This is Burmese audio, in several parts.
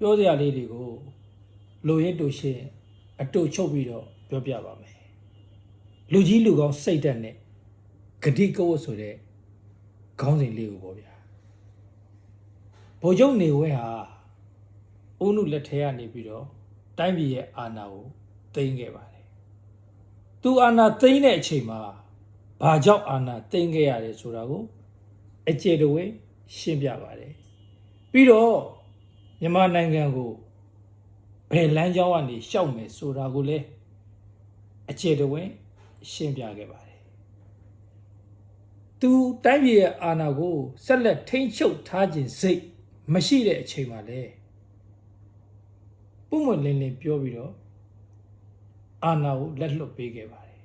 ပြောစရာလေးတွေကိုလိုရင်းတူရှင်းအတူချုပ်ပြီးတော့ပြောပြပါမယ်လူကြီးလူကောင်းစိတ်ဓာတ်နဲ့ဂတိကဝတ်ဆိုတဲ့ခေါင်းစဉ်လေးကိုပေါ့ဗျာဗိုလ်ချုပ်နေဝဲဟာအုံနုလက်ထဲကနေပြီးတော့တိုင်းပြည်ရဲ့အာဏာကိုသိမ်းခဲ့ပါတယ်သူအာဏာသိမ်းတဲ့အချိန်မှာဘာကြောင့်အာဏာသိမ်းခဲ့ရတယ်ဆိုတာကိုအကျေတဝဲရှင်းပြပါတယ်ပြီးတော့မြန်မာနိုင်ငံကိုဘယ်လမ်းကြောင်းကနေရှောက်မယ်ဆိုတာကိုလည်းအကျေတဝဲရှင်းပြခဲ့ပါတယ်သူတိုင်းပြည်ရဲ့အာဏာကိုဆက်လက်ထိန်းချုပ်ထားခြင်းစိတ်မရှိတဲ့အချိန်မှာလေပုံမလင်းလင်းပြောပြီးတော့အာဏာကိုလက်လွတ်ပေးခဲ့ပါတယ်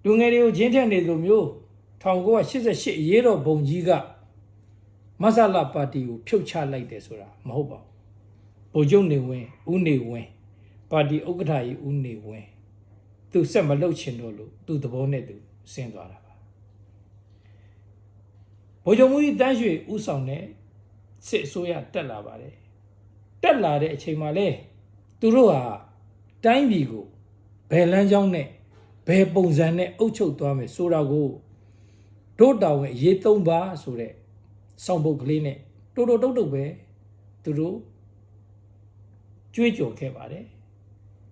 လူငယ်တွေကိုချင်းထက်နေလိုမျိုး1988အရေးတော်ဘုံကြီးကမဆလာပါတီကိုဖြုတ်ချလိုက်တယ်ဆိုတာမဟုတ်ပါဘူးဗိုလ်ချုပ်နေဝင်းဦးနေဝင်းပါတီဥက္ကဋ္ဌကြီးဦးနေဝင်းသူဆက်မလုပ်ချင်တော့လို့သူသဘောနဲ့သူဆင်းသွားတာပါဗိုလ်ချုပ်မှုကြီးတန်းရွှေဦးဆောင်တဲ့စစ်အစိုးရတက်လာပါတယ်တက်လာတဲ့အချိန်မှာလဲသူတို့ဟာတိုင်းပြည်ကိုဘယ်လမ်းကြောင်းနဲ့ဘယ်ပုံစံနဲ့အုပ်ချုပ်သွားမယ်ဆိုတာကိုတို့တာဝန်အရေးသုံးပါဆိုတဲ့စောင့်ပုတ်ကလေးနဲ့တိုးတုတ်ပဲသူတို့ကြွေးကြော်ခဲ့ပါတယ်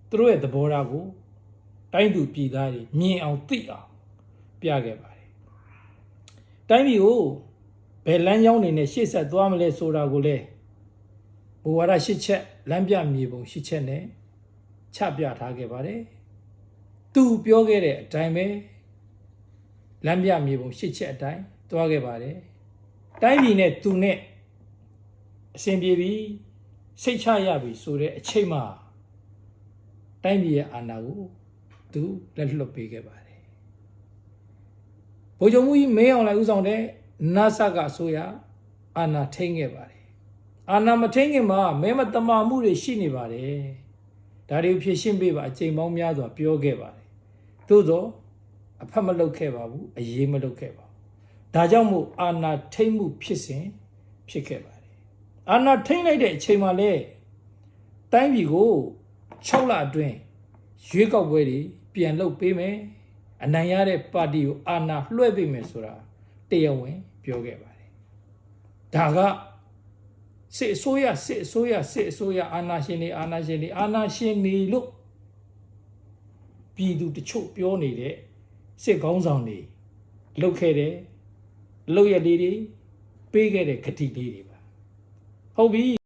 သူတို့ရဲ့သဘောထားကိုတိုင်းသူပြည်သားတွေမြင်အောင်သိအောင်ပြခဲ့ပါတယ်တိုင်းပြည်ကိုဘယ်လမ်းကြောင်းနေနဲ့ရှေ့ဆက်သွားမလဲဆိုတာကိုလည်းဘဝရ၈ချက်လမ်းပြမြေပုံ၈ချက်နဲ့ချပြထားခဲ့ပါတယ်သူပြောခဲ့တဲ့အတိုင်းပဲလမ်းပြမြေပုံ၈ချက်အတိုင်းသွားခဲ့ပါတယ်တိုင်းပြည်နဲ့သူနဲ့အစဉ်ပြေပြီးစိတ်ချရပြီဆိုတဲ့အချိန်မှာတိုင်းပြည်ရဲ့အာဏာကိုသူလက်လွတ်ပေးခဲ့ပါတယ်ဗိုလ်ချုပ်မှုကြီးမင်းအောင်လှိုင်ဦးဆောင်တဲ့နာဆာကအစိုးရအာဏာထိန်းခဲ့ပါတယ်အာဏာမထိန်းခင်မှာမဲမတမာမှုတွေရှိနေပါတယ်ဒါတွေဖြည့်ရှင်းပေးပါအချိန်ပေါင်းများစွာပြောခဲ့ပါတယ်သို့သောအဖက်မလုပ်ခဲ့ပါဘူးအရေးမလုပ်ခဲ့ပါဘူးဒါကြောင့်မို့အာဏာထိန်းမှုဖြစ်စဉ်ဖြစ်ခဲ့ပါတယ်အာဏာထိန်းလိုက်တဲ့အချိန်မှာလဲတိုင်းပြည်ကို6လအတွင်းရွေးကောက်ပွဲတွေပြန်လုပ်ပေးမယ်အနိုင်ရတဲ့ပါတီကိုအာဏာလွှဲပေးမယ်ဆိုတာတရားဝင်ပြောခဲ့ပါတယ်ဒါကစစ်အစိုးရအာဏာရှင်တွေလို့ပြည်သူတချို့ပြောနေတဲ့စစ်ကောင်းဆောင်တွေလုပ်ခဲ့တဲ့လုပ်ရလေးတွေပေးခဲ့တဲ့ဂတိလေးတွေပါဟုတ်ပြီ